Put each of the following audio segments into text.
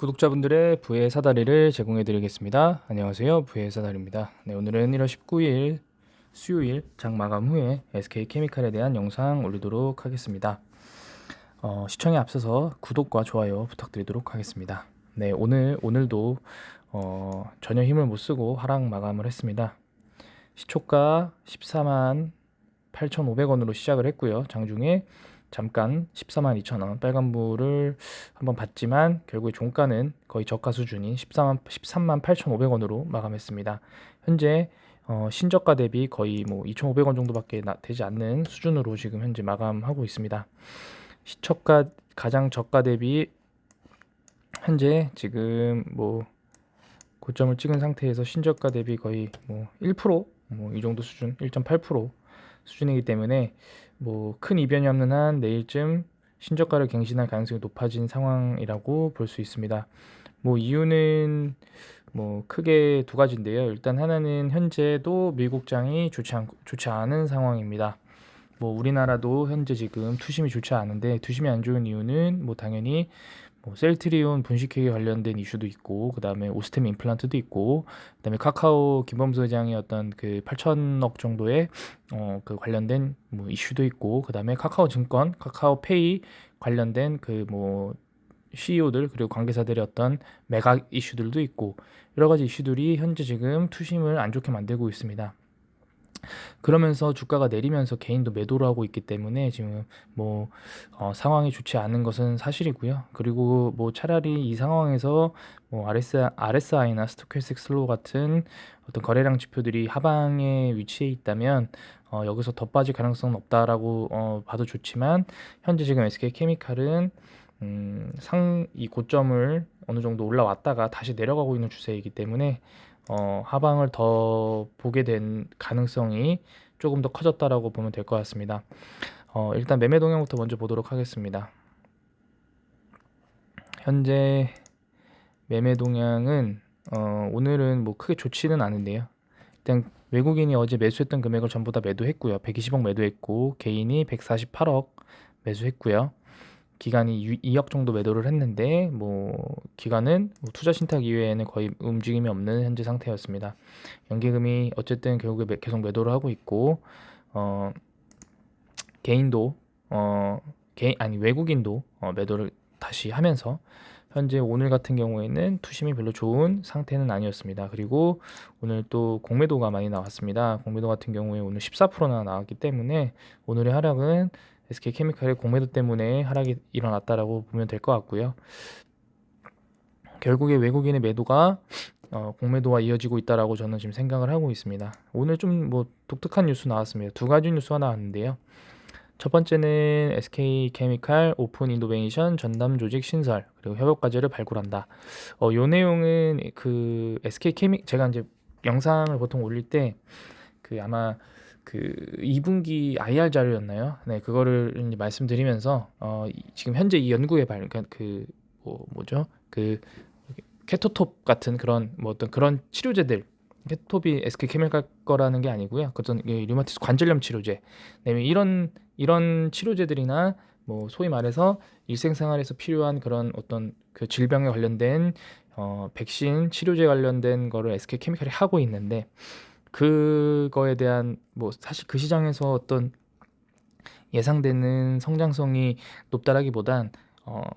구독자분들의 부의 사다리를 제공해 드리겠습니다. 안녕하세요. 부의 사다리입니다. 네, 오늘은 1월 19일 수요일 장 마감 후에 SK케미칼에 대한 영상 올리도록 하겠습니다. 시청에 앞서서 구독과 좋아요 부탁드리도록 하겠습니다. 네, 오늘도 전혀 힘을 못 쓰고 하락 마감을 했습니다. 시초가 14만 8,500원으로 시작을 했고요. 장중에 잠깐 14만 2천원 빨간불을 한번 봤지만 결국에 종가는 거의 저가 수준인 13만 8,500원으로 마감했습니다. 현재 신저가 대비 거의 2,500원 정도밖에 되지 않는 수준으로 지금 현재 마감하고 있습니다. 시초가 가장 저가 대비 현재 지금 고점을 찍은 상태에서 신저가 대비 거의 1%, 이 정도 수준, 1.8% 수준이기 때문에 큰 이변이 없는 한 내일쯤 신저가를 갱신할 가능성이 높아진 상황이라고 볼 수 있습니다. 이유는 크게 두 가지인데요. 일단 하나는 현재도 미국장이 좋지 않은 상황입니다. 우리나라도 현재 지금 투심이 좋지 않은데, 투심이 안 좋은 이유는 당연히 셀트리온 분식회계 관련된 이슈도 있고, 그 다음에 오스템 임플란트도 있고, 그 다음에 카카오 김범수 회장의 어떤 그 8천억 정도의 그 관련된 이슈도 있고, 그 다음에 카카오 증권, 카카오페이 관련된 그 CEO들 그리고 관계자들의 어떤 매각 이슈들도 있고, 여러 가지 이슈들이 현재 지금 투심을 안 좋게 만들고 있습니다. 그러면서 주가가 내리면서 개인도 매도를 하고 있기 때문에 지금 상황이 좋지 않은 것은 사실이고요. 그리고 차라리 이 상황에서 RSI나 스토캐스틱 슬로우 같은 어떤 거래량 지표들이 하방에 위치해 있다면 여기서 더 빠질 가능성은 없다라고 봐도 좋지만, 현재 지금 SK케미칼은 이 고점을 어느 정도 올라왔다가 다시 내려가고 있는 추세이기 때문에 하방을 더 보게 된 가능성이 조금 더 커졌다라고 보면 될 것 같습니다. 일단 매매 동향부터 먼저 보도록 하겠습니다. 현재 매매 동향은 오늘은 크게 좋지는 않은데요. 일단 외국인이 어제 매수했던 금액을 전부 다 매도했고요. 120억 매도했고, 개인이 148억 매수했고요. 기관이 2억 정도 매도를 했는데 기관은 투자 신탁 이외에는 거의 움직임이 없는 현재 상태였습니다. 연기금이 어쨌든 결국에 계속 매도를 하고 있고, 개인도 외국인도 매도를 다시 하면서 현재 오늘 같은 경우에는 투심이 별로 좋은 상태는 아니었습니다. 그리고 오늘 또 공매도가 많이 나왔습니다. 공매도 같은 경우에 오늘 14%나 나왔기 때문에 오늘의 하락은 SK케미칼의 공매도 때문에 하락이 일어났다라고 보면 될 것 같고요. 결국에 외국인의 매도가 공매도와 이어지고 있다라고 저는 지금 생각을 하고 있습니다. 오늘 좀 독특한 뉴스 나왔습니다. 두 가지 뉴스가 나왔는데요. 첫 번째는 SK케미칼 오픈 이노베이션 전담 조직 신설 그리고 협업 과제를 발굴한다. 요 내용은 그 제가 이제 영상을 보통 올릴 때 아마 2분기 IR 자료였나요? 네, 그거를 이제 말씀드리면서 지금 현재 이 연구에 그러니까 뭐죠? 케토톱 같은 그런 어떤 그런 치료제들, 케토톱이 SK케미칼 거라는 게 아니고요. 어떤 류마티스 관절염 치료제, 그다음에 이런 치료제들이나 소위 말해서 일생생활에서 필요한 그런 어떤 그 질병에 관련된 백신 치료제 관련된 거를 SK케미칼이 하고 있는데, 그거에 대한 사실 그 시장에서 어떤 예상되는 성장성이 높다라기보단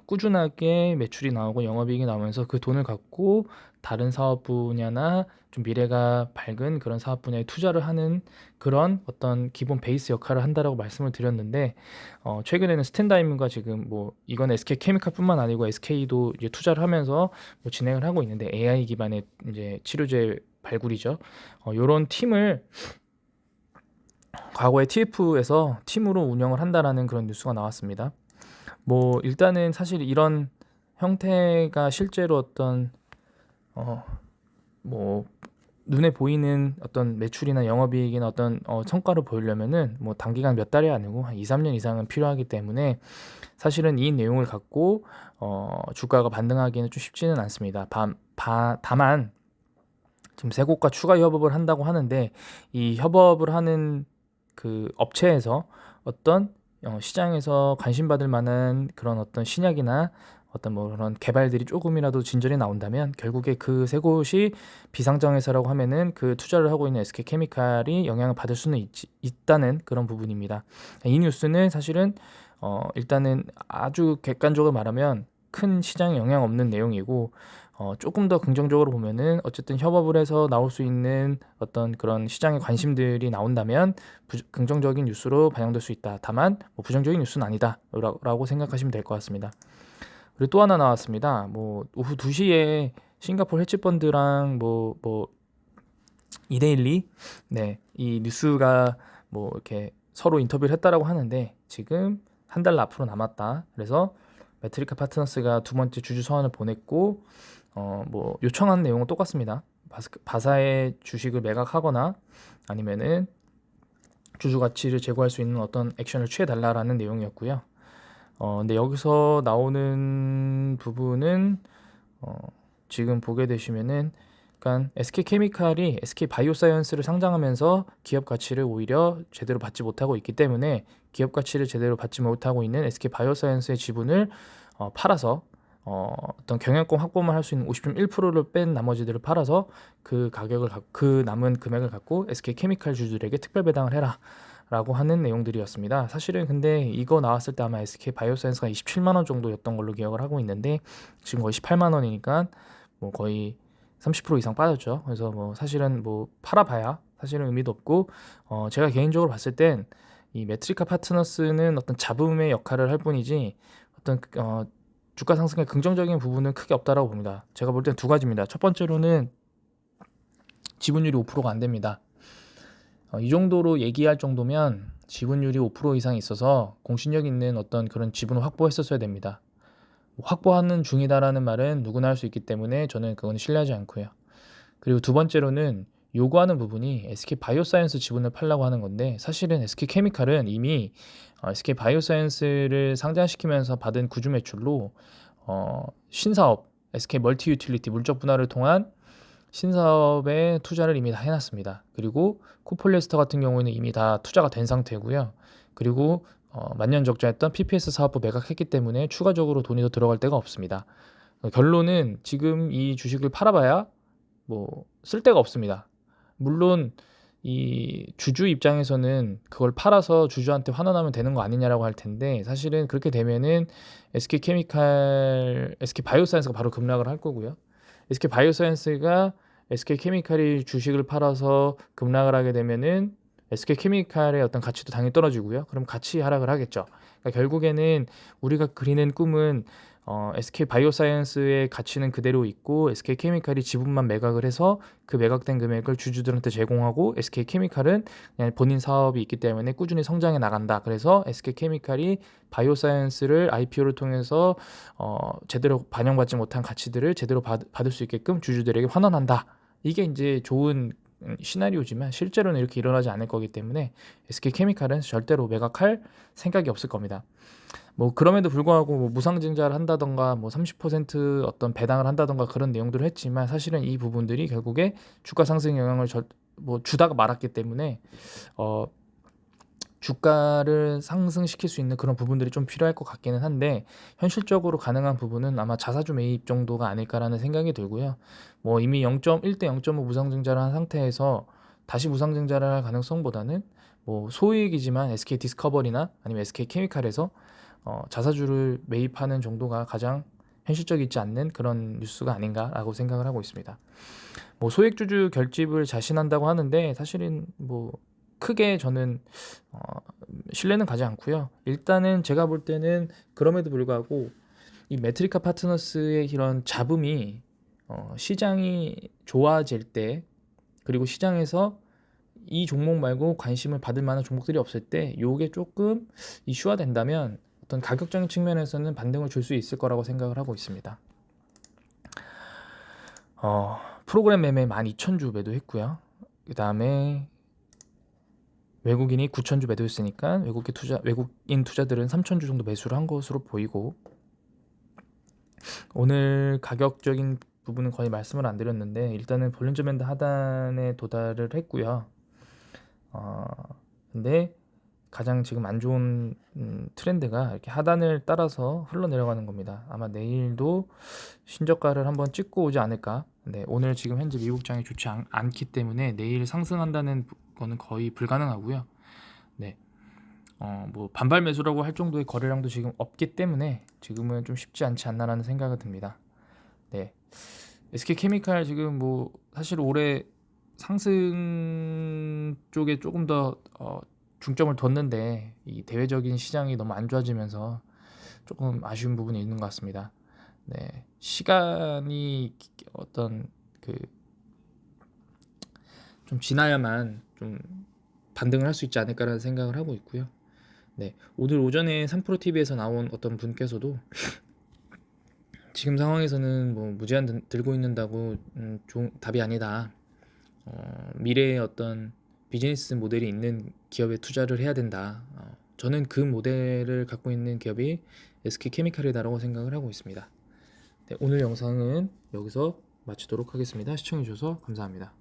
꾸준하게 매출이 나오고 영업이익이 나오면서 그 돈을 갖고 다른 사업 분야나 좀 미래가 밝은 그런 사업 분야에 투자를 하는 그런 어떤 기본 베이스 역할을 한다라고 말씀을 드렸는데, 최근에는 스탠다임과 지금 이건 SK케미칼뿐만 아니고 SK도 이제 투자를 하면서 진행을 하고 있는데, AI 기반의 이제 치료제 발굴이죠. 요런 팀을 과거에 TF에서 팀으로 운영을 한다라는 그런 뉴스가 나왔습니다. 일단은 사실 이런 형태가 실제로 어떤 눈에 보이는 어떤 매출이나 영업이익이나 어떤 성과를 보이려면은 단기간 몇 달이 아니고 한 2, 3년 이상은 필요하기 때문에 사실은 이 내용을 갖고 주가가 반등하기는 좀 쉽지는 않습니다. 다만 지금 세 곳과 추가 협업을 한다고 하는데, 이 협업을 하는 그 업체에서 어떤 시장에서 관심받을 만한 그런 어떤 신약이나 어떤 뭐 그런 개발들이 조금이라도 진전이 나온다면 결국에 그 세 곳이 비상장회사라고 하면은 그 투자를 하고 있는 SK케미칼이 영향을 받을 수는 있다는 그런 부분입니다. 이 뉴스는 사실은 일단은 아주 객관적으로 말하면 큰 시장에 영향 없는 내용이고, 조금 더 긍정적으로 보면은 어쨌든 협업을 해서 나올 수 있는 어떤 그런 시장의 관심들이 나온다면 긍정적인 뉴스로 반영될 수 있다. 다만 뭐 부정적인 뉴스는 아니다 라고 생각하시면 될 것 같습니다. 그리고 또 하나 나왔습니다. 뭐 오후 2시에 싱가포르 헤지펀드랑 뭐 이데일리, 네, 이 뉴스가 뭐 이렇게 서로 인터뷰를 했다라고 하는데 지금 한 달 앞으로 남았다. 그래서 메트리카 파트너스가 두 번째 주주 서한을 보냈고, 뭐 요청한 내용은 똑같습니다. 바사의 주식을 매각하거나 아니면은 주주 가치를 제고할 수 있는 어떤 액션을 취해 달라라는 내용이었고요. 근데 여기서 나오는 부분은 지금 보게 되시면은, 그러니까 SK케미칼이 SK바이오사이언스를 상장하면서 기업 가치를 오히려 제대로 받지 못하고 있기 때문에 기업 가치를 제대로 받지 못하고 있는 SK바이오사이언스의 지분을 팔아서 어떤 경영권 확보만 할 수 있는 50.1%를 뺀 나머지들을 팔아서 그 남은 금액을 갖고 SK케미칼 주주들에게 특별 배당을 해라 라고 하는 내용들이었습니다. 사실은 근데 이거 나왔을 때 아마 SK바이오사이언스가 27만 원 정도였던 걸로 기억을 하고 있는데 지금 거의 18만 원이니까 뭐 거의 30% 이상 빠졌죠. 그래서 뭐 사실은 뭐 팔아봐야 사실은 의미도 없고, 제가 개인적으로 봤을 땐 이 메트리카 파트너스는 어떤 잡음의 역할을 할 뿐이지 어떤 주가 상승의 긍정적인 부분은 크게 없다라고 봅니다. 제가 볼 땐 두 가지입니다. 첫 번째로는 지분율이 5%가 안 됩니다. 이 정도로 얘기할 정도면 지분율이 5% 이상 있어서 공신력 있는 어떤 그런 지분을 확보했었어야 됩니다. 확보하는 중이다라는 말은 누구나 할 수 있기 때문에 저는 그건 신뢰하지 않고요. 그리고 두 번째로는 요구하는 부분이 SK바이오사이언스 지분을 팔라고 하는 건데, 사실은 SK케미칼은 이미 SK바이오사이언스를 상장시키면서 받은 구주 매출로 신사업 SK멀티유틸리티 물적 분할을 통한 신사업에 투자를 이미 다 해놨습니다. 그리고 코폴리에스터 같은 경우에는 이미 다 투자가 된 상태고요. 그리고 만년적자했던 PPS 사업부 매각했기 때문에 추가적으로 돈이 더 들어갈 데가 없습니다. 결론은 지금 이 주식을 팔아봐야 뭐 쓸데가 없습니다. 물론 이 주주 입장에서는 그걸 팔아서 주주한테 환원하면 되는 거 아니냐라고 할 텐데, 사실은 그렇게 되면은 SK바이오사이언스가 바로 급락을 할 거고요. SK바이오사이언스가 SK케미칼이 주식을 팔아서 급락을 하게 되면은 SK케미칼의 어떤 가치도 당연히 떨어지고요. 그럼 가치 하락을 하겠죠. 그러니까 결국에는 우리가 그리는 꿈은 SK바이오사이언스의 가치는 그대로 있고 SK케미칼이 지분만 매각을 해서 그 매각된 금액을 주주들한테 제공하고 SK케미칼은 그냥 본인 사업이 있기 때문에 꾸준히 성장해 나간다. 그래서 SK케미칼이 바이오사이언스를 IPO를 통해서 제대로 반영받지 못한 가치들을 제대로 받을 수 있게끔 주주들에게 환원한다. 이게 이제 좋은 시나리오지만 실제로는 이렇게 일어나지 않을 거기 때문에 SK케미칼은 절대로 매각할 생각이 없을 겁니다. 뭐 그럼에도 불구하고 뭐 무상증자를 한다던가 뭐 30% 어떤 배당을 한다던가 그런 내용들을 했지만 사실은 이 부분들이 결국에 주가 상승 영향을 주다가 말았기 때문에 주가를 상승시킬 수 있는 그런 부분들이 좀 필요할 것 같기는 한데, 현실적으로 가능한 부분은 아마 자사주 매입 정도가 아닐까라는 생각이 들고요. 뭐 이미 0.1대 0.5 무상증자를 한 상태에서 다시 무상증자를 할 가능성보다는 뭐 소액이지만 SK 디스커버리나 아니면 SK 케미칼에서 자사주를 매입하는 정도가 가장 현실적이지 않는 그런 뉴스가 아닌가라고 생각을 하고 있습니다. 뭐 소액주주 결집을 자신한다고 하는데 사실은 뭐 크게 저는 신뢰는 가지 않고요. 일단은 제가 볼 때는 그럼에도 불구하고 이 메트리카 파트너스의 이런 잡음이 시장이 좋아질 때, 그리고 시장에서 이 종목 말고 관심을 받을 만한 종목들이 없을 때 요게 조금 이슈화 된다면 어떤 가격적인 측면에서는 반등을 줄 수 있을 거라고 생각을 하고 있습니다. 프로그램 매매 12,000주 매도했고요. 그 다음에 외국인이 9,000주 매도했으니까 외국인 투자들은 3,000주 정도 매수를 한 것으로 보이고, 오늘 가격적인 부분은 거의 말씀을 안 드렸는데 일단은 볼린저 밴드 하단에 도달을 했고요. 근데 가장 지금 안 좋은 트렌드가 이렇게 하단을 따라서 흘러내려가는 겁니다. 아마 내일도 신저가를 한번 찍고 오지 않을까. 네, 오늘 지금 현재 미국장이 좋지 않기 때문에 내일 상승한다는 거는 거의 불가능하고요. 네, 뭐 반발 매수라고 할 정도의 거래량도 지금 없기 때문에 지금은 좀 쉽지 않지 않나라는 생각이 듭니다. 네, SK케미칼 지금 뭐 사실 올해 상승 쪽에 조금 더 중점을 뒀는데 이 대외적인 시장이 너무 안 좋아지면서 조금 아쉬운 부분이 있는 것 같습니다. 네, 시간이 어떤 그 좀 지나야만 좀 반등을 할 수 있지 않을까라는 생각을 하고 있고요. 네, 오늘 오전에 3프로TV에서 나온 어떤 분께서도 지금 상황에서는 뭐 무제한 들고 있는다고 답이 아니다. 미래의 어떤 비즈니스 모델이 있는 기업에 투자를 해야 된다. 저는 그 모델을 갖고 있는 기업이 SK케미칼이다라고 생각을 하고 있습니다. 네, 오늘 영상은 여기서 마치도록 하겠습니다. 시청해주셔서 감사합니다.